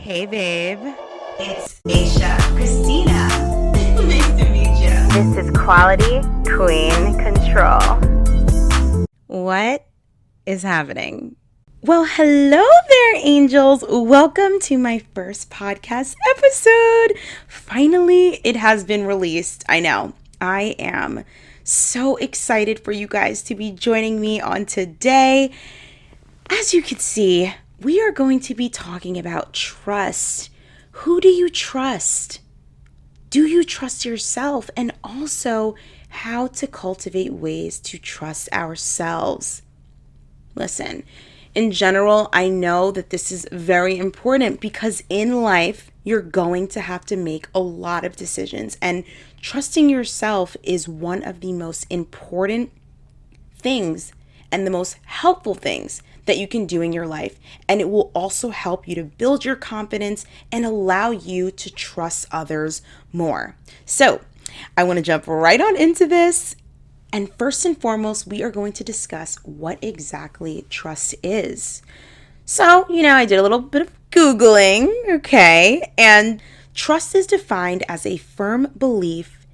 Hey, babe. It's Asha Christina. Nice to meet you. This is Quality Queen Control. What is happening? Well, hello there, angels. Welcome to my first podcast episode. Finally, it has been released. I know. I am so excited for you guys to be joining me on today. As you can see, we are going to be talking about trust. Who do you trust? Do you trust yourself? And also how to cultivate ways to trust ourselves. Listen, in general, I know that this is very important because in life, you're going to have to make a lot of decisions. And trusting yourself is one of the most important things and the most helpful things that you can do in your life. And it will also help you to build your confidence and allow you to trust others more. So I want to jump right on into this. And first and foremost, we are going to discuss what exactly trust is. So, I did a little bit of Googling, okay? And trust is defined as a firm belief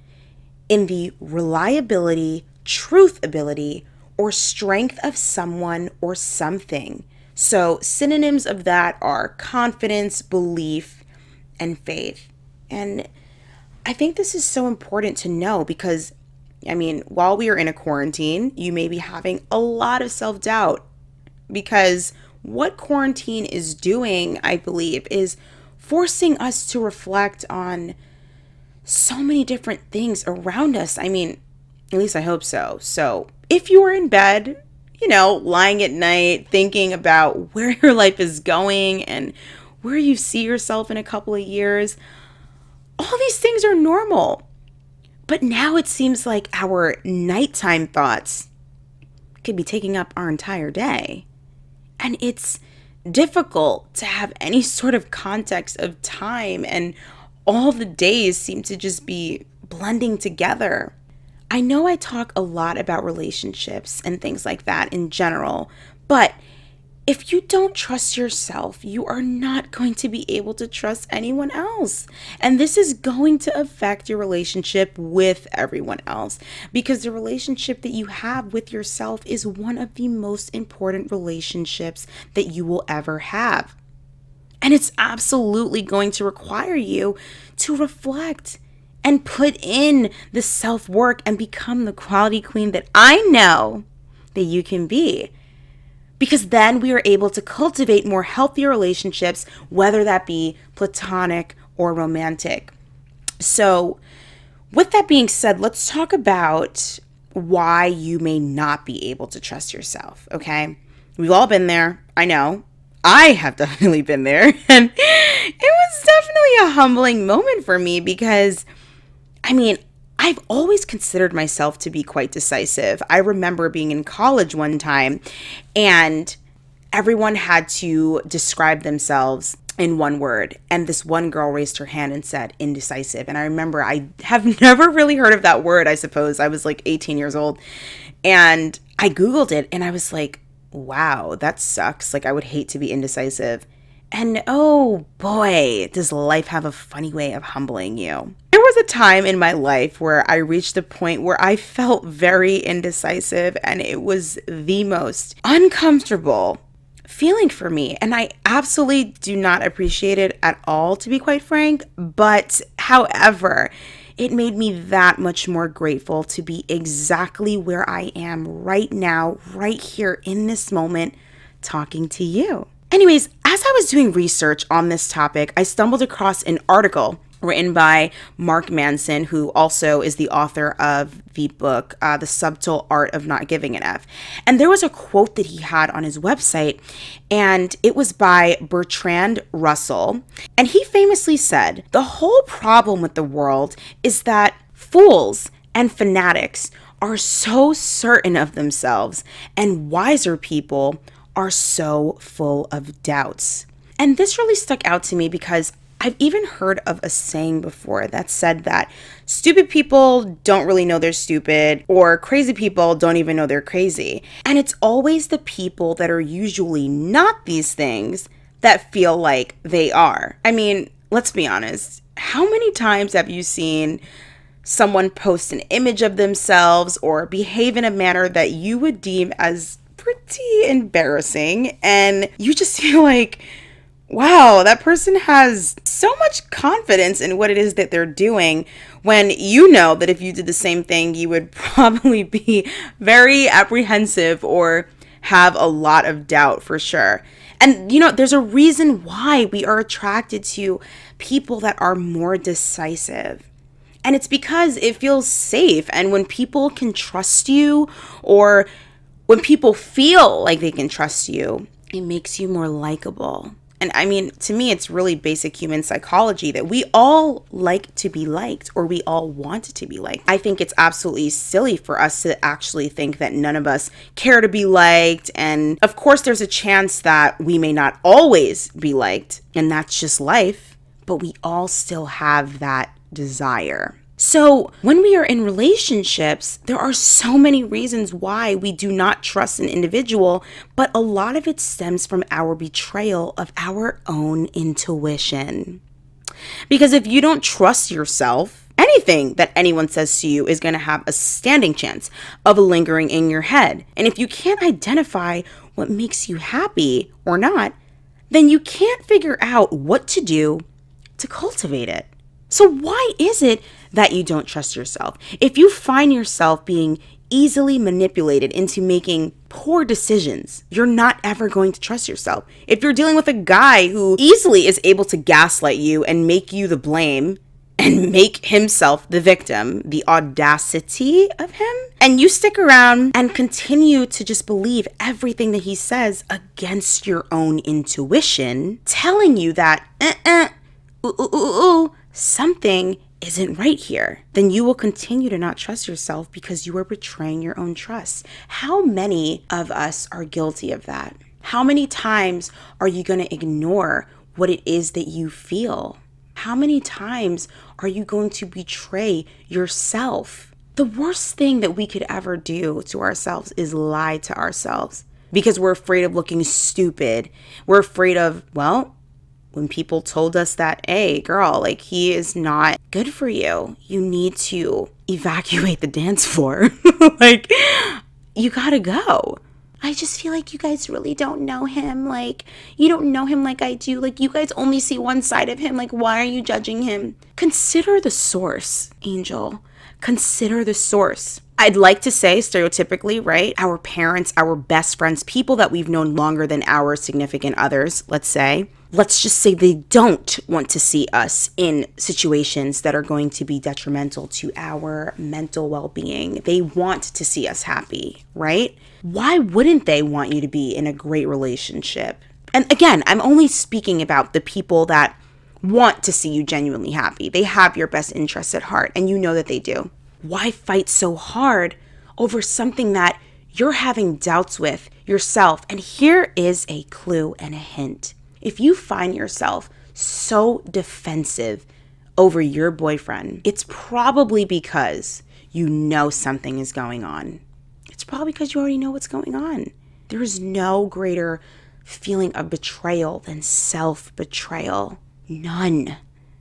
in the reliability, truthability, or strength of someone or something. So synonyms of that are confidence, belief, and faith. And I think this is so important to know because, while we are in a quarantine, you may be having a lot of self-doubt because what quarantine is doing, I believe, is forcing us to reflect on so many different things around us. At least I hope so. So if you are in bed, lying at night, thinking about where your life is going and where you see yourself in a couple of years, all these things are normal. But now it seems like our nighttime thoughts could be taking up our entire day. And it's difficult to have any sort of context of time, and all the days seem to just be blending together. I know I talk a lot about relationships and things like that in general, but if you don't trust yourself, you are not going to be able to trust anyone else. And this is going to affect your relationship with everyone else because the relationship that you have with yourself is one of the most important relationships that you will ever have. And it's absolutely going to require you to reflect and put in the self-work and become the quality queen that I know that you can be. Because then we are able to cultivate more healthy relationships, whether that be platonic or romantic. So with that being said, let's talk about why you may not be able to trust yourself, okay? We've all been there. I know. I have definitely been there. And it was definitely a humbling moment for me because I've always considered myself to be quite decisive. I remember being in college one time and everyone had to describe themselves in one word. And this one girl raised her hand and said indecisive. And I remember I have never really heard of that word, I suppose. I was like 18 years old. And I Googled it and I was like, wow, that sucks. Like I would hate to be indecisive. And oh boy, does life have a funny way of humbling you. There was a time in my life where I reached a point where I felt very indecisive and it was the most uncomfortable feeling for me. And I absolutely do not appreciate it at all, to be quite frank. But however, it made me that much more grateful to be exactly where I am right now, right here in this moment, talking to you. Anyways, as I was doing research on this topic, I stumbled across an article written by Mark Manson, who also is the author of the book, The Subtle Art of Not Giving an F. And there was a quote that he had on his website, and it was by Bertrand Russell. And he famously said, "The whole problem with the world is that fools and fanatics are so certain of themselves, and wiser people are so full of doubts." And this really stuck out to me because I've even heard of a saying before that said that stupid people don't really know they're stupid, or crazy people don't even know they're crazy. And it's always the people that are usually not these things that feel like they are. I mean, let's be honest. How many times have you seen someone post an image of themselves or behave in a manner that you would deem as pretty embarrassing, and you just feel like, wow, that person has so much confidence in what it is that they're doing, when you know that if you did the same thing, you would probably be very apprehensive or have a lot of doubt for sure. And, there's a reason why we are attracted to people that are more decisive. And it's because it feels safe. And when people can trust you, or when people feel like they can trust you, it makes you more likable. And I mean, to me, it's really basic human psychology that we all like to be liked, or we all want to be liked. I think it's absolutely silly for us to actually think that none of us care to be liked. And of course, there's a chance that we may not always be liked, and that's just life, but we all still have that desire. So when we are in relationships, there are so many reasons why we do not trust an individual, but a lot of it stems from our betrayal of our own intuition. Because if you don't trust yourself, anything that anyone says to you is going to have a standing chance of lingering in your head. And if you can't identify what makes you happy or not, then you can't figure out what to do to cultivate it. So why is it that you don't trust yourself? If you find yourself being easily manipulated into making poor decisions, you're not ever going to trust yourself. If you're dealing with a guy who easily is able to gaslight you and make you the blame and make himself the victim, the audacity of him, and you stick around and continue to just believe everything that he says against your own intuition, telling you that, something isn't right here, then you will continue to not trust yourself because you are betraying your own trust. How many of us are guilty of that? How many times are you going to ignore what it is that you feel? How many times are you going to betray yourself? The worst thing that we could ever do to ourselves is lie to ourselves because we're afraid of looking stupid. We're afraid of, when people told us that, hey, girl, like, he is not good for you. You need to evacuate the dance floor. Like, you gotta go. I just feel like you guys really don't know him. Like, you don't know him like I do. Like, you guys only see one side of him. Like, why are you judging him? Consider the source, Angel. Consider the source. I'd like to say stereotypically, right? Our parents, our best friends, people that we've known longer than our significant others, let's just say they don't want to see us in situations that are going to be detrimental to our mental well-being. They want to see us happy, right? Why wouldn't they want you to be in a great relationship? And again, I'm only speaking about the people that want to see you genuinely happy. They have your best interests at heart, and you know that they do. Why fight so hard over something that you're having doubts with yourself? And here is a clue and a hint. If you find yourself so defensive over your boyfriend, it's probably because you know something is going on. It's probably because you already know what's going on. There is no greater feeling of betrayal than self-betrayal. None.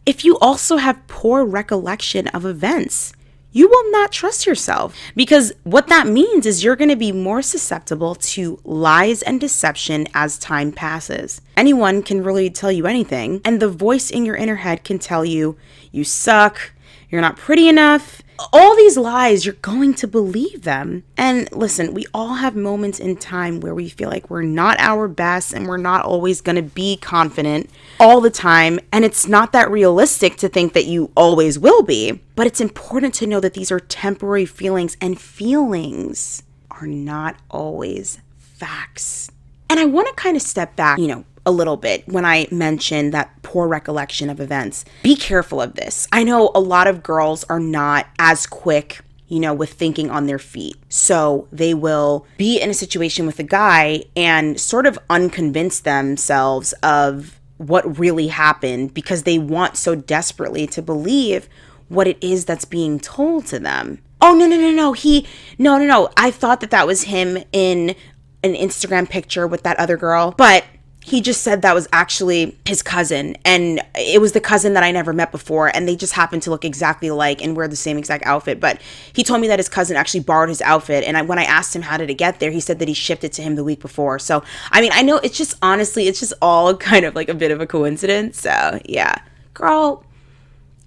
If you also have poor recollection of events, you will not trust yourself, because what that means is you're going to be more susceptible to lies and deception as time passes. Anyone can really tell you anything, and the voice in your inner head can tell you, you suck, you're not pretty enough. All these lies, you're going to believe them. And listen, we all have moments in time where we feel like we're not our best and we're not always going to be confident all the time. And it's not that realistic to think that you always will be. But it's important to know that these are temporary feelings, and feelings are not always facts. And I want to kind of step back, a little bit when I mentioned that poor recollection of events. Be careful of this. I know a lot of girls are not as quick, with thinking on their feet. So they will be in a situation with a guy and sort of unconvince themselves of what really happened because they want so desperately to believe what it is that's being told to them. Oh, no. No. I thought that was him in an Instagram picture with that other girl, but he just said that was actually his cousin, and it was the cousin that I never met before, and they just happened to look exactly alike and wear the same exact outfit. But he told me that his cousin actually borrowed his outfit, and when I asked him how did it get there, he said that he shipped it to him the week before. So I mean, I know it's just, honestly, it's just all kind of like a bit of a coincidence. So yeah, girl,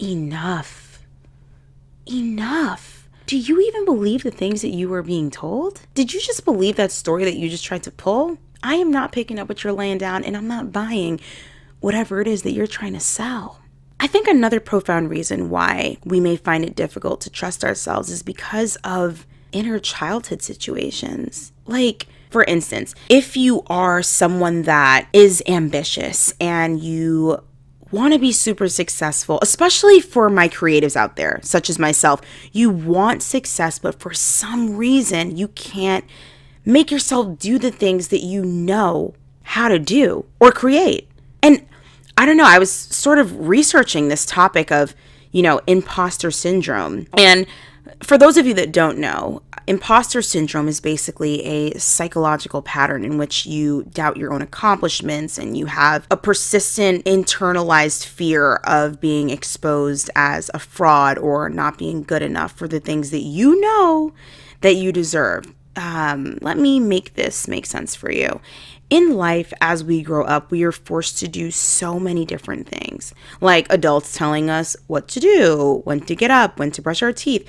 enough. Do you even believe the things that you were being told? Did you just believe that story that you just tried to pull? I am not picking up what you're laying down, and I'm not buying whatever it is that you're trying to sell. I think another profound reason why we may find it difficult to trust ourselves is because of inner childhood situations. Like, for instance, if you are someone that is ambitious and you want to be super successful, especially for my creatives out there, such as myself, you want success, but for some reason you can't make yourself do the things that you know how to do or create. And I don't know, I was sort of researching this topic of, imposter syndrome. And for those of you that don't know, imposter syndrome is basically a psychological pattern in which you doubt your own accomplishments and you have a persistent internalized fear of being exposed as a fraud or not being good enough for the things that you know that you deserve. Let me make this make sense for you. In life, as we grow up, we are forced to do so many different things, like adults telling us what to do, when to get up, when to brush our teeth,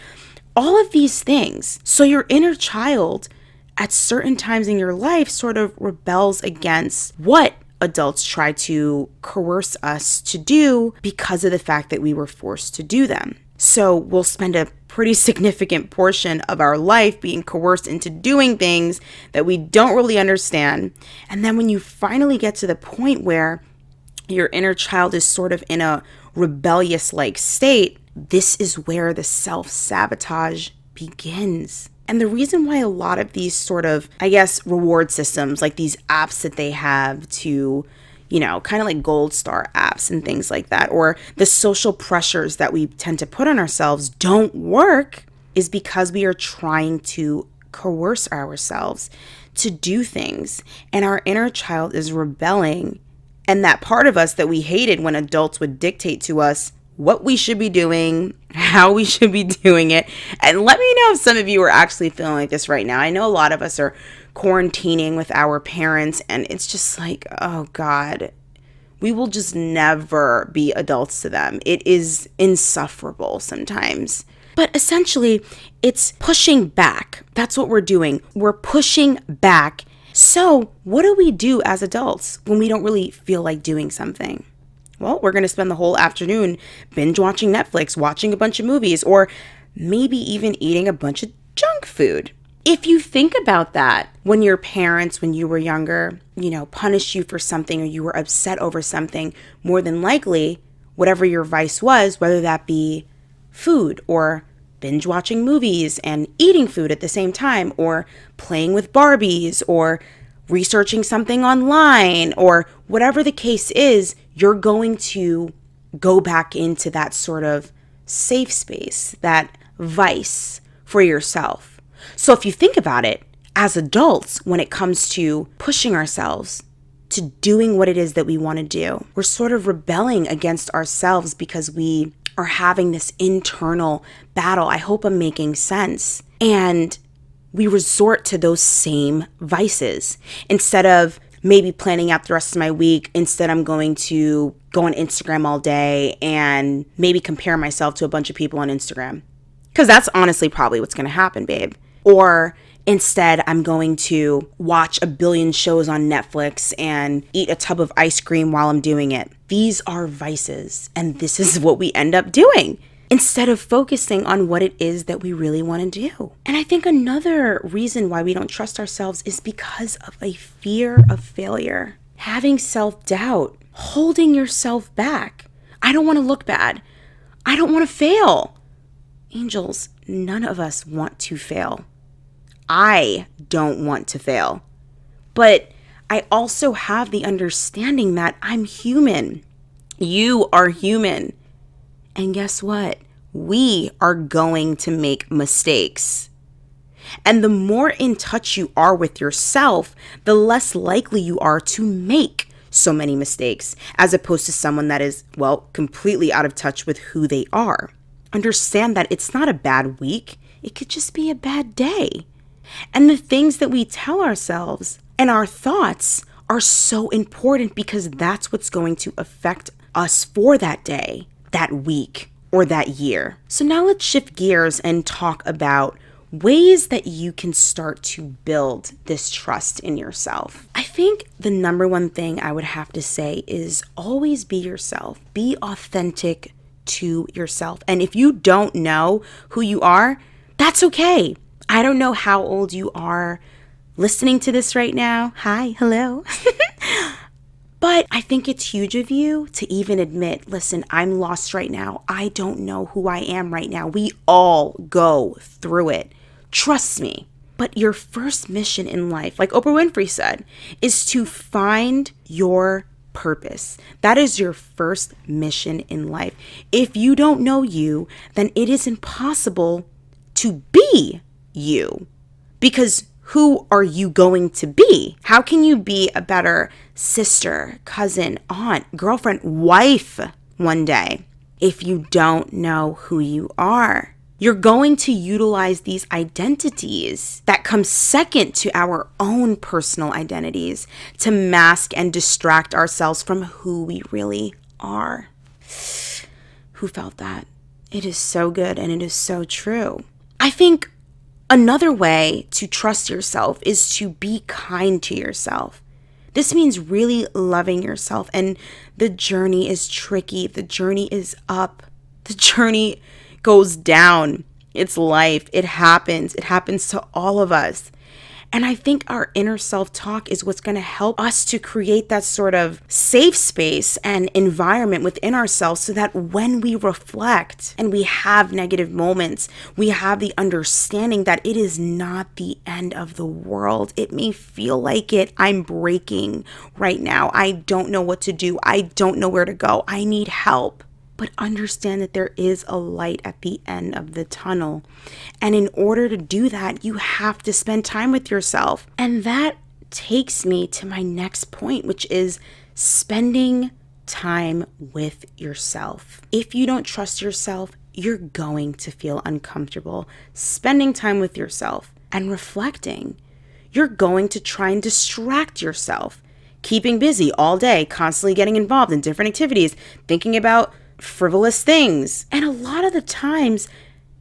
all of these things. So your inner child at certain times in your life sort of rebels against what adults try to coerce us to do because of the fact that we were forced to do them. So we'll spend a pretty significant portion of our life being coerced into doing things that we don't really understand. And then when you finally get to the point where your inner child is sort of in a rebellious-like state, this is where the self-sabotage begins. And the reason why a lot of these sort of, reward systems, like these apps that they have to, kind of like gold star apps and things like that, or the social pressures that we tend to put on ourselves don't work, is because we are trying to coerce ourselves to do things. And our inner child is rebelling. And that part of us that we hated when adults would dictate to us what we should be doing, how we should be doing it. And let me know if some of you are actually feeling like this right now. I know a lot of us are quarantining with our parents, and it's just like, oh God, we will just never be adults to them. It is insufferable sometimes. But essentially, it's pushing back. That's what we're doing. We're pushing back. So what do we do as adults when we don't really feel like doing something? Well, we're going to spend the whole afternoon binge watching Netflix, watching a bunch of movies, or maybe even eating a bunch of junk food. If you think about that, when your parents, when you were younger, punished you for something or you were upset over something, more than likely, whatever your vice was, whether that be food or binge watching movies and eating food at the same time, or playing with Barbies, or researching something online, or whatever the case is, you're going to go back into that sort of safe space, that vice for yourself. So if you think about it, as adults, when it comes to pushing ourselves to doing what it is that we want to do, we're sort of rebelling against ourselves because we are having this internal battle. I hope I'm making sense. And we resort to those same vices. Instead of maybe planning out the rest of my week, instead I'm going to go on Instagram all day and maybe compare myself to a bunch of people on Instagram. Because that's honestly probably what's going to happen, babe. Or instead, I'm going to watch a billion shows on Netflix and eat a tub of ice cream while I'm doing it. These are vices, and this is what we end up doing instead of focusing on what it is that we really want to do. And I think another reason why we don't trust ourselves is because of a fear of failure, having self-doubt, holding yourself back. I don't want to look bad. I don't want to fail. Angels, none of us want to fail. I don't want to fail. But I also have the understanding that I'm human. You are human. And guess what? We are going to make mistakes. And the more in touch you are with yourself, the less likely you are to make so many mistakes, as opposed to someone that is, well, completely out of touch with who they are. Understand that it's not a bad week. It could just be a bad day. And the things that we tell ourselves and our thoughts are so important because that's what's going to affect us for that day, that week, or that year. So now let's shift gears and talk about ways that you can start to build this trust in yourself. I think the number one thing I would have to say is always be yourself. Be authentic to yourself. And if you don't know who you are, that's okay. I don't know how old you are listening to this right now. Hi, hello. But I think it's huge of you to even admit, listen, I'm lost right now. I don't know who I am right now. We all go through it. Trust me. But your first mission in life, like Oprah Winfrey said, is to find your purpose. That is your first mission in life. If you don't know you, then it is impossible to be you. Because who are you going to be? How can you be a better sister, cousin, aunt, girlfriend, wife one day if you don't know who you are? You're going to utilize these identities that come second to our own personal identities to mask and distract ourselves from who we really are. Who felt that? It is so good and it is so true. I think another way to trust yourself is to be kind to yourself. This means really loving yourself, and the journey is tricky. The journey is up. The journey goes down. It's life. It happens. It happens to all of us. And I think our inner self-talk is what's going to help us to create that sort of safe space and environment within ourselves so that when we reflect and we have negative moments, we have the understanding that it is not the end of the world. It may feel like it. I'm breaking right now. I don't know what to do. I don't know where to go. I need help. But understand that there is a light at the end of the tunnel. And in order to do that, you have to spend time with yourself. And that takes me to my next point, which is spending time with yourself. If you don't trust yourself, you're going to feel uncomfortable spending time with yourself and reflecting. You're going to try and distract yourself, keeping busy all day, constantly getting involved in different activities, thinking about frivolous things. And a lot of the times,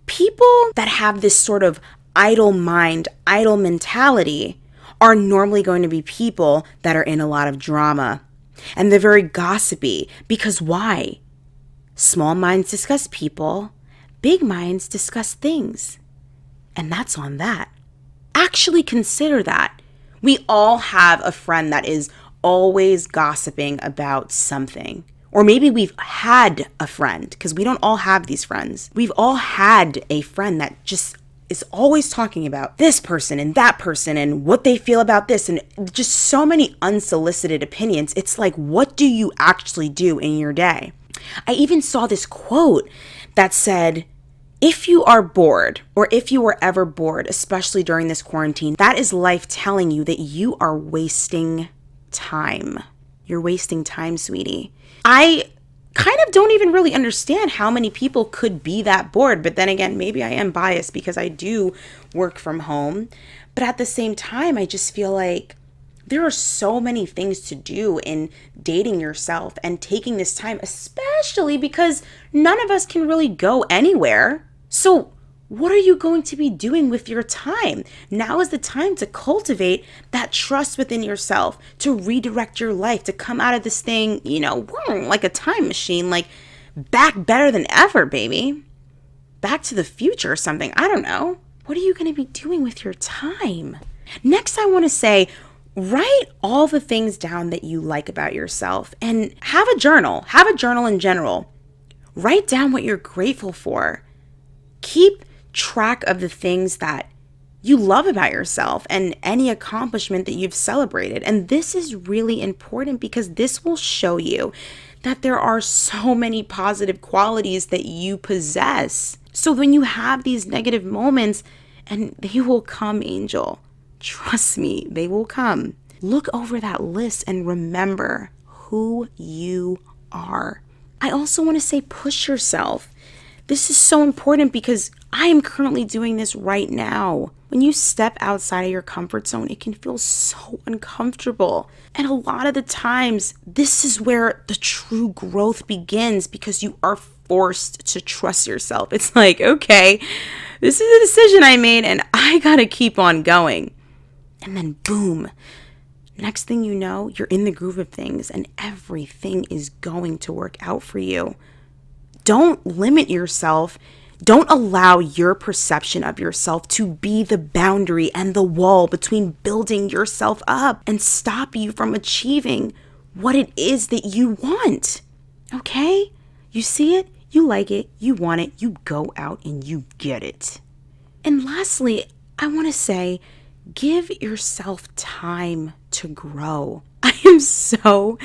people that have this sort of idle mind, idle mentality are normally going to be people that are in a lot of drama. And they're very gossipy. Because why? Small minds discuss people, big minds discuss things. And that's on that. Actually consider that. We all have a friend that is always gossiping about something. Or maybe we've had a friend, because we don't all have these friends. We've all had a friend that just is always talking about this person and that person and what they feel about this, and just so many unsolicited opinions. It's like, what do you actually do in your day? I even saw this quote that said, if you are bored, or if you were ever bored, especially during this quarantine, that is life telling you that you are wasting time. You're wasting time, sweetie. I kind of don't even really understand how many people could be that bored. But then again, maybe I am biased because I do work from home. But at the same time, I just feel like there are so many things to do in dating yourself and taking this time, especially because none of us can really go anywhere. So what are you going to be doing with your time? Now is the time to cultivate that trust within yourself, to redirect your life, to come out of this thing, like a time machine, like back better than ever, baby. Back to the future or something. I don't know. What are you going to be doing with your time? Next, I want to say, write all the things down that you like about yourself and have a journal. Have a journal in general. Write down what you're grateful for. Keep track of the things that you love about yourself and any accomplishment that you've celebrated. And this is really important because this will show you that there are so many positive qualities that you possess. So when you have these negative moments, and they will come, Angel, trust me, they will come. Look over that list and remember who you are. I also want to say push yourself. This is so important because I am currently doing this right now. When you step outside of your comfort zone, it can feel so uncomfortable. And a lot of the times, this is where the true growth begins because you are forced to trust yourself. It's like, okay, this is a decision I made and I gotta keep on going. And then boom, next thing you know, you're in the groove of things and everything is going to work out for you. Don't limit yourself. Don't allow your perception of yourself to be the boundary and the wall between building yourself up and stop you from achieving what it is that you want. Okay? You see it, you like it, you want it, you go out and you get it. And lastly, I want to say, give yourself time to grow. I am so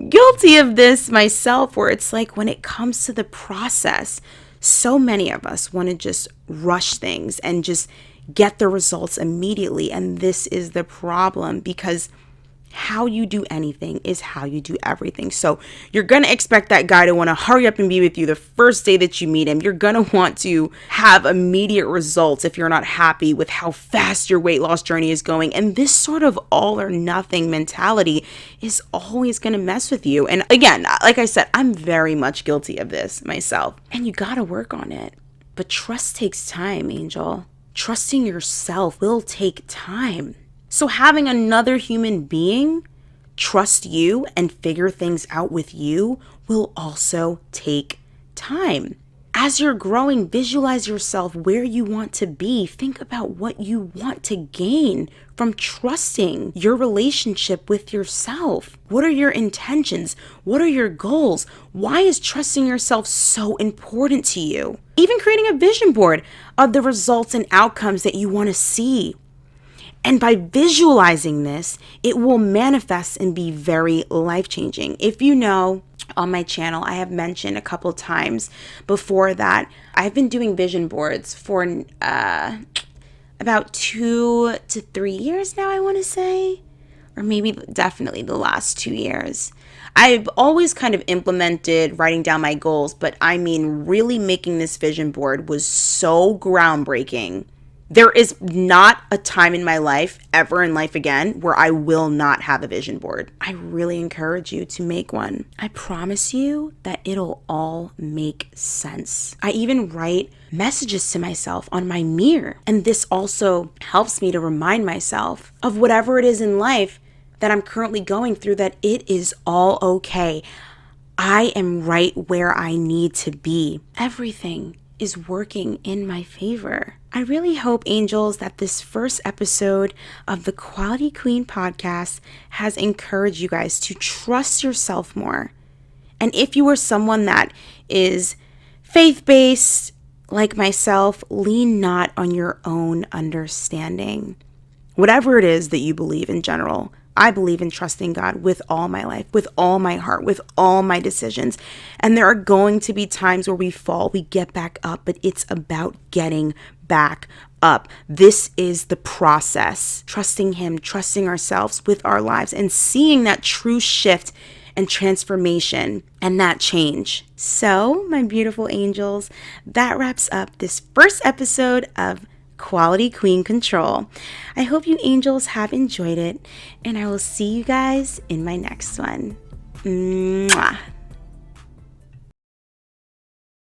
guilty of this myself, where it's like when it comes to the process, so many of us want to just rush things and just get the results immediately. And this is the problem, because how you do anything is how you do everything. So you're going to expect that guy to want to hurry up and be with you the first day that you meet him. You're going to want to have immediate results if you're not happy with how fast your weight loss journey is going. And this sort of all or nothing mentality is always going to mess with you. And again, like I said, I'm very much guilty of this myself. And you got to work on it. But trust takes time, Angel. Trusting yourself will take time. So having another human being trust you and figure things out with you will also take time. As you're growing, visualize yourself where you want to be. Think about what you want to gain from trusting your relationship with yourself. What are your intentions? What are your goals? Why is trusting yourself so important to you? Even creating a vision board of the results and outcomes that you want to see. And by visualizing this, it will manifest and be very life-changing. If you know, on my channel, I have mentioned a couple times before that I've been doing vision boards for about 2 to 3 years now, I want to say. Or maybe definitely the last 2 years. I've always kind of implemented writing down my goals, but I mean, really making this vision board was so groundbreaking. There is not a time in my life, ever in life again, where I will not have a vision board. I really encourage you to make one. I promise you that it'll all make sense. I even write messages to myself on my mirror. And this also helps me to remind myself of whatever it is in life that I'm currently going through, that it is all okay. I am right where I need to be. Everything is working in my favor. I really hope, angels, that this first episode of the Quality Queen podcast has encouraged you guys to trust yourself more. And if you are someone that is faith-based like myself, lean not on your own understanding. Whatever it is that you believe in general, I believe in trusting God with all my life, with all my heart, with all my decisions. And there are going to be times where we fall, we get back up, but it's about getting back up. This is the process. Trusting Him, trusting ourselves with our lives, and seeing that true shift and transformation and that change. So, my beautiful angels, that wraps up this first episode of Quality Queen Control. I hope you angels have enjoyed it, and I will see you guys in my next one. Mwah.